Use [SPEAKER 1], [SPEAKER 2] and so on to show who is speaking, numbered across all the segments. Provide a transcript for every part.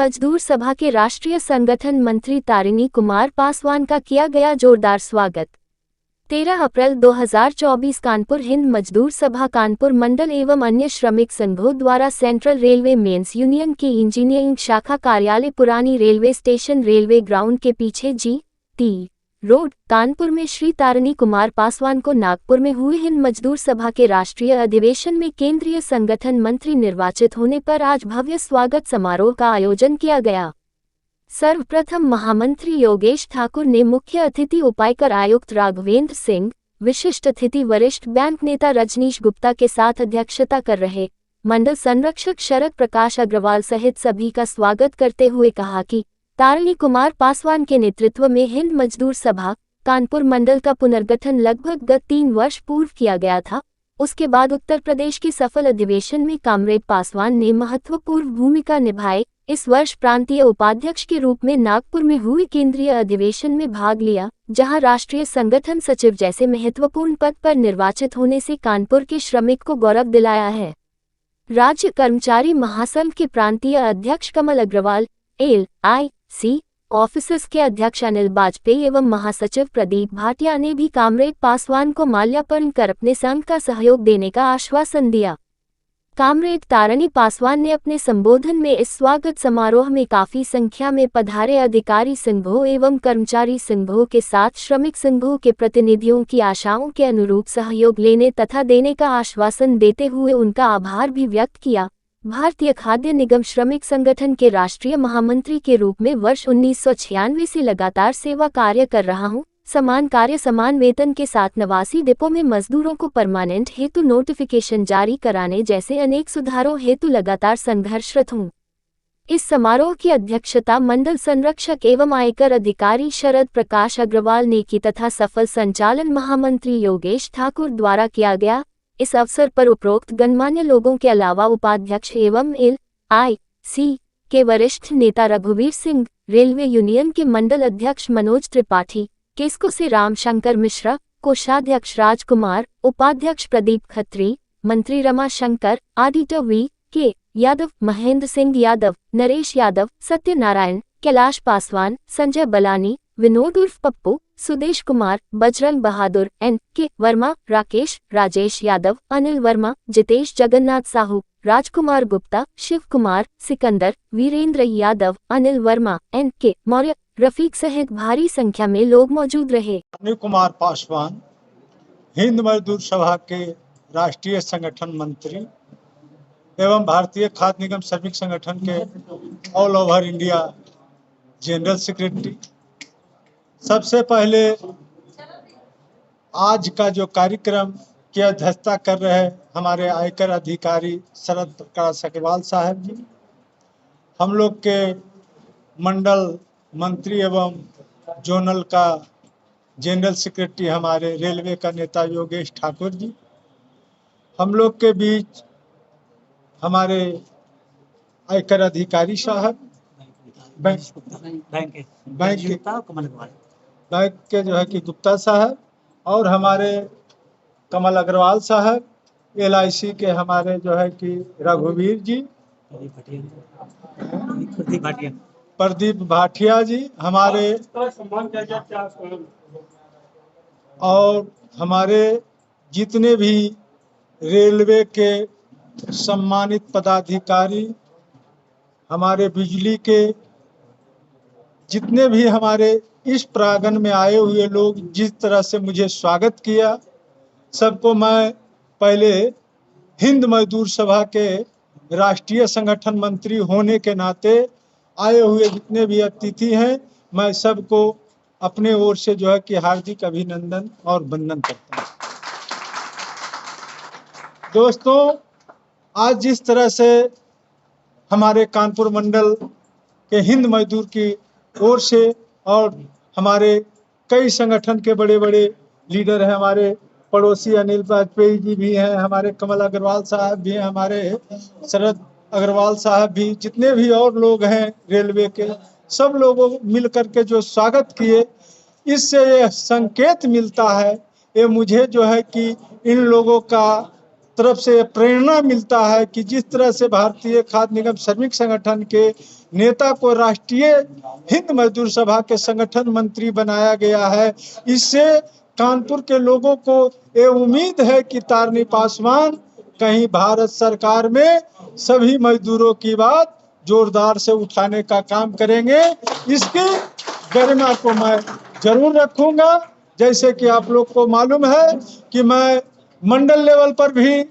[SPEAKER 1] मजदूर सभा के राष्ट्रीय संगठन मंत्री तारिणी कुमार पासवान का किया गया जोरदार स्वागत। 13 अप्रैल 2024 कानपुर हिंद मजदूर सभा कानपुर मंडल एवं अन्य श्रमिक संघों द्वारा सेंट्रल रेलवे मेंस यूनियन के इंजीनियरिंग शाखा कार्यालय पुरानी रेलवे स्टेशन रेलवे ग्राउंड के पीछे जी.टी. रोड कानपुर में श्री तारिणी कुमार पासवान को नागपुर में हुए हिंद मजदूर सभा के राष्ट्रीय अधिवेशन में केंद्रीय संगठन मंत्री निर्वाचित होने पर आज भव्य स्वागत समारोह का आयोजन किया गया। सर्वप्रथम महामंत्री योगेश ठाकुर ने मुख्य अतिथि उपायकर आयुक्त राघवेंद्र सिंह, विशिष्ट अतिथि वरिष्ठ बैंक नेता रजनीश गुप्ता के साथ अध्यक्षता कर रहे मंडल संरक्षक शरद प्रकाश अग्रवाल सहित सभी का स्वागत करते हुए कहा कि तारिणी कुमार पासवान के नेतृत्व में हिंद मजदूर सभा कानपुर मंडल का पुनर्गठन लगभग गत 3 वर्ष पूर्व किया गया था। उसके बाद उत्तर प्रदेश की सफल अधिवेशन में कामरेड पासवान ने महत्वपूर्ण भूमिका निभाई। इस वर्ष प्रांतीय उपाध्यक्ष के रूप में नागपुर में हुए केंद्रीय अधिवेशन में भाग लिया, जहां राष्ट्रीय संगठन सचिव जैसे महत्वपूर्ण पद पर निर्वाचित होने से कानपुर के श्रमिक को गौरव दिलाया है। राज्य कर्मचारी महासंघ के प्रांतीय अध्यक्ष कमल अग्रवाल, LIC ऑफिसर्स के अध्यक्ष अनिल बाजपेयी एवं महासचिव प्रदीप भाटिया ने भी कामरेड पासवान को माल्यार्पण कर अपने संघ का सहयोग देने का आश्वासन दिया। कामरेड तारिणी पासवान ने अपने संबोधन में इस स्वागत समारोह में काफी संख्या में पधारे अधिकारी संघों एवं कर्मचारी संघों के साथ श्रमिक संघों के प्रतिनिधियों की आशाओं के अनुरूप सहयोग लेने तथा देने का आश्वासन देते हुए उनका आभार भी व्यक्त किया। भारतीय खाद्य निगम श्रमिक संगठन के राष्ट्रीय महामंत्री के रूप में वर्ष 1996 से लगातार सेवा कार्य कर रहा हूं। समान कार्य समान वेतन के साथ 89 डिपो में मजदूरों को परमानेंट हेतु नोटिफिकेशन जारी कराने जैसे अनेक सुधारों हेतु लगातार संघर्षरत हूं। इस समारोह की अध्यक्षता मंडल संरक्षक एवं आयकर अधिकारी शरद प्रकाश अग्रवाल ने की तथा सफल संचालन महामंत्री योगेश ठाकुर द्वारा किया गया। इस अवसर पर उपरोक्त गणमान्य लोगों के अलावा उपाध्यक्ष एवं LIC के वरिष्ठ नेता रघुवीर सिंह, रेलवे यूनियन के मंडल अध्यक्ष मनोज त्रिपाठी, केस्को से रामशंकर मिश्रा, कोषाध्यक्ष राजकुमार, उपाध्यक्ष प्रदीप खत्री, मंत्री रमा शंकर, ऑडिटर V.K. यादव, महेंद्र सिंह यादव, नरेश यादव, सत्यनारायण, कैलाश पासवान, संजय बलानी, विनोद उर्फ पप्पू, सुदेश कुमार, बजरंग बहादुर, N.K. वर्मा, राकेश, राजेश यादव, अनिल वर्मा, जितेश जगन्नाथ साहू, राजकुमार गुप्ता, शिव कुमार, सिकंदर, वीरेंद्र यादव, अनिल वर्मा, N.K. मौर्य, रफीक सहित भारी संख्या में लोग मौजूद रहे।
[SPEAKER 2] तारिणी कुमार पासवान हिंद मजदूर सभा के राष्ट्रीय संगठन मंत्री एवं भारतीय खाद्य निगम श्रमिक संगठन के all over India general secretary. सबसे पहले आज का जो कार्यक्रम की अध्यक्षता कर रहे हमारे आयकर अधिकारी शरद प्रकाश अग्रवाल साहब जी, हम लोग के मंडल मंत्री एवं जोनल का जनरल सेक्रेटरी हमारे रेलवे का नेता योगेश ठाकुर जी, हम लोग के बीच हमारे आयकर अधिकारी साहब, बैंक के जो है कि गुप्ता साहब और हमारे कमल अग्रवाल साहब, LIC के हमारे जो है कि रघुवीर जी, प्रदीप भाटिया जी, हमारे और हमारे जितने भी रेलवे के सम्मानित पदाधिकारी, हमारे बिजली के जितने भी हमारे इस प्रांगण में आए हुए लोग, जिस तरह से मुझे स्वागत किया, सबको मैं पहले हिंद मजदूर सभा के राष्ट्रीय संगठन मंत्री होने के नाते आए हुए जितने भी अतिथि हैं, मैं सबको अपने ओर से जो है कि हार्दिक अभिनंदन और वंदन करता हूँ। दोस्तों, आज जिस तरह से हमारे कानपुर मंडल के हिंद मजदूर की ओर से और हमारे कई संगठन के बड़े बड़े लीडर हैं, हमारे पड़ोसी अनिल बाजपेयी जी भी हैं, हमारे कमल अग्रवाल साहब भी हैं, हमारे शरद अग्रवाल साहब भी, जितने भी और लोग हैं रेलवे के, सब लोगों मिल करके जो स्वागत किए, इससे ये संकेत मिलता है, ये मुझे जो है कि इन लोगों का तरफ से प्रेरणा मिलता है कि जिस तरह से भारतीय खाद्य निगम श्रमिक संगठन के नेता को राष्ट्रीय हिंद मजदूर सभा के संगठन मंत्री बनाया गया है, इससे कानपुर के लोगों को ये उम्मीद है कि तारिणी पासवान कहीं भारत सरकार में सभी मजदूरों की बात जोरदार से उठाने का काम करेंगे। इसकी गरिमा को मैं जरूर रखूंगा। जैसे कि आप लोग को मालूम है कि मैं मंडल लेवल पर भी,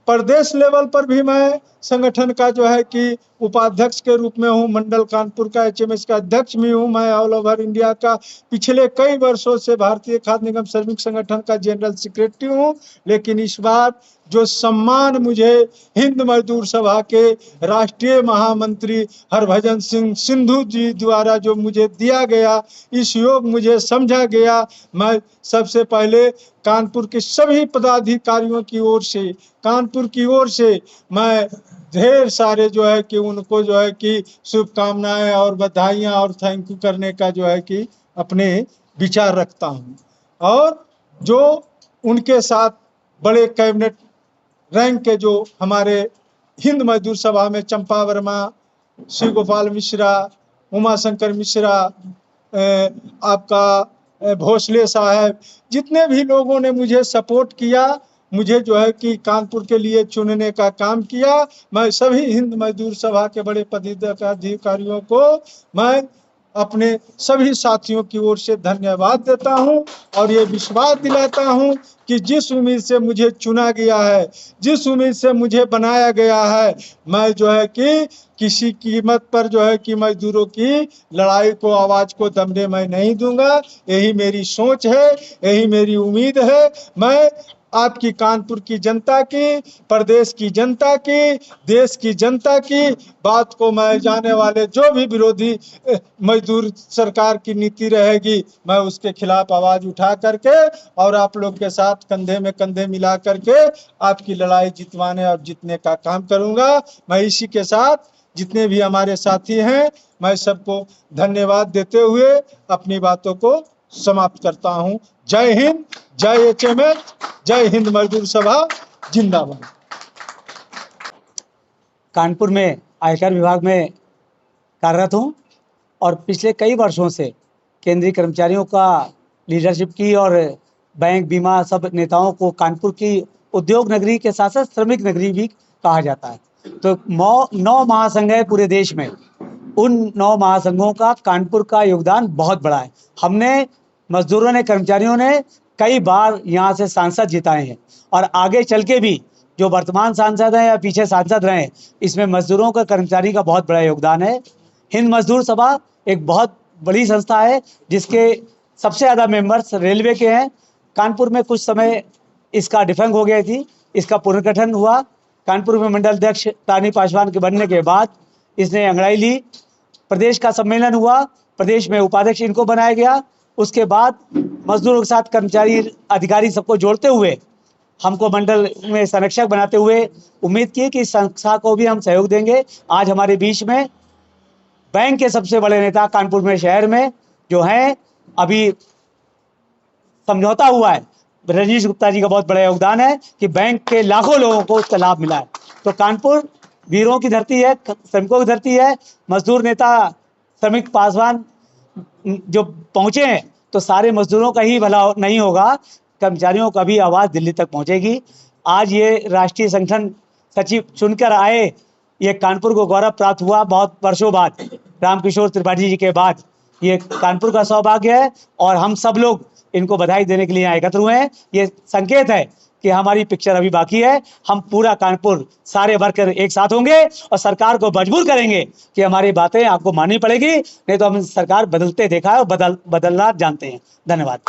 [SPEAKER 2] प्रदेश लेवल पर भी मैं संगठन का जो है कि उपाध्यक्ष के रूप में हूँ। मंडल कानपुर का एचएमएस का अध्यक्ष भी हूँ। मैं ऑल ओवर इंडिया का पिछले कई वर्षों से भारतीय खाद्य निगम श्रमिक संगठन का जनरल सेक्रेटरी हूँ। लेकिन इस बार जो सम्मान मुझे हिंद मजदूर सभा के राष्ट्रीय महामंत्री हरभजन सिंह सिंधु जी द्वारा जो मुझे दिया गया, इस योग मुझे समझा गया। मैं सबसे पहले कानपुर के सभी पदाधिकारियों की ओर से, कानपुर की ओर से मैं ढेर सारे जो है कि उनको जो है कि शुभकामनाएं और बधाइयां और थैंक यू करने का जो है कि अपने विचार रखता हूं। और जो उनके साथ बड़े कैबिनेट रैंक के जो हमारे हिंद मजदूर सभा में चंपा वर्मा, शिव गोपाल मिश्रा, उमाशंकर मिश्रा, आपका भोसले साहब, जितने भी लोगों ने मुझे सपोर्ट किया, मुझे जो है कि कानपुर के लिए चुनने का काम किया, मैं सभी हिंद मजदूर सभा के बड़े पदाधिकारियों को मैं अपने सभी साथियों की ओर से धन्यवाद देता हूं और ये विश्वास दिलाता हूं कि जिस उम्मीद से मुझे चुना गया है, जिस उम्मीद से मुझे बनाया गया है, मैं जो है कि किसी कीमत पर जो है कि मजदूरों की लड़ाई को, आवाज को दबने मैं नहीं दूंगा। यही मेरी सोच है, यही मेरी उम्मीद है। मैं आपकी कानपुर की जनता की, प्रदेश की जनता की, देश की जनता की बात को मैं जाने वाले जो भी विरोधी मजदूर सरकार की नीति रहेगी, मैं उसके खिलाफ आवाज उठा करके और आप लोग के साथ कंधे में कंधे मिला करके आपकी लड़ाई जितवाने और जीतने का काम करूंगा। मैं इसी के साथ जितने भी हमारे साथी हैं, मैं सबको धन्यवाद देते हुए अपनी बातों को समाप्त करता हूं। जय हिंद, जय एचएमएस, जय हिंद मजदूर सभा जिंदाबाद।
[SPEAKER 3] कानपुर में आयकर विभाग में कार्यरत हूँ और पिछले कई वर्षों से केंद्रीय कर्मचारियों का लीडरशिप की और बैंक, बीमा, सब नेताओं को कानपुर की उद्योग नगरी के साथ साथ श्रमिक नगरी भी कहा जाता है। तो 9 महासंघ है पूरे देश में, उन 9 महासंघों का कानपुर का योगदान बहुत बड़ा है। हमने, मजदूरों ने, कर्मचारियों ने कई बार यहाँ से सांसद जिताए हैं और आगे चल के भी जो वर्तमान सांसद हैं या पीछे सांसद रहे, इसमें मजदूरों का, कर्मचारी का बहुत बड़ा योगदान है। हिंद मजदूर सभा एक बहुत बड़ी संस्था है जिसके सबसे ज़्यादा मेंबर्स रेलवे के हैं। कानपुर में कुछ समय इसका डिफंग हो गई थी, इसका पुनर्गठन हुआ। कानपुर में मंडल अध्यक्ष तारिणी पासवान के बनने के बाद इसने अंगड़ाई ली, प्रदेश का सम्मेलन हुआ, प्रदेश में उपाध्यक्ष इनको बनाया गया। उसके बाद मजदूरों के साथ कर्मचारी, अधिकारी सबको जोड़ते हुए हमको मंडल में संरक्षक बनाते हुए उम्मीद की कि इस संस्था को भी हम सहयोग देंगे। आज हमारे बीच में बैंक के सबसे बड़े नेता कानपुर में, शहर में जो हैं, अभी समझौता हुआ है, रजनीश गुप्ता जी का बहुत बड़ा योगदान है कि बैंक के लाखों लोगों को उसका लाभ मिला है। तो कानपुर वीरों की धरती है, श्रमिकों की धरती है। मजदूर नेता श्रमिक पासवान जो पहुंचे हैं तो सारे मजदूरों का ही भला नहीं होगा, कर्मचारियों का भी आवाज़ दिल्ली तक पहुंचेगी। आज ये राष्ट्रीय संगठन सचिव चुनकर आए, ये कानपुर को गौरव प्राप्त हुआ बहुत वर्षों बाद, रामकिशोर त्रिपाठी जी के बाद। ये कानपुर का सौभाग्य है और हम सब लोग इनको बधाई देने के लिए यहाँ एकत्र हुए हैं। ये संकेत है कि हमारी पिक्चर अभी बाकी है। हम पूरा कानपुर, सारे वर्कर एक साथ होंगे और सरकार को मजबूर करेंगे कि हमारी बातें आपको माननी पड़ेगी, नहीं तो हम सरकार बदलते देखा है और बदलना जानते हैं। धन्यवाद।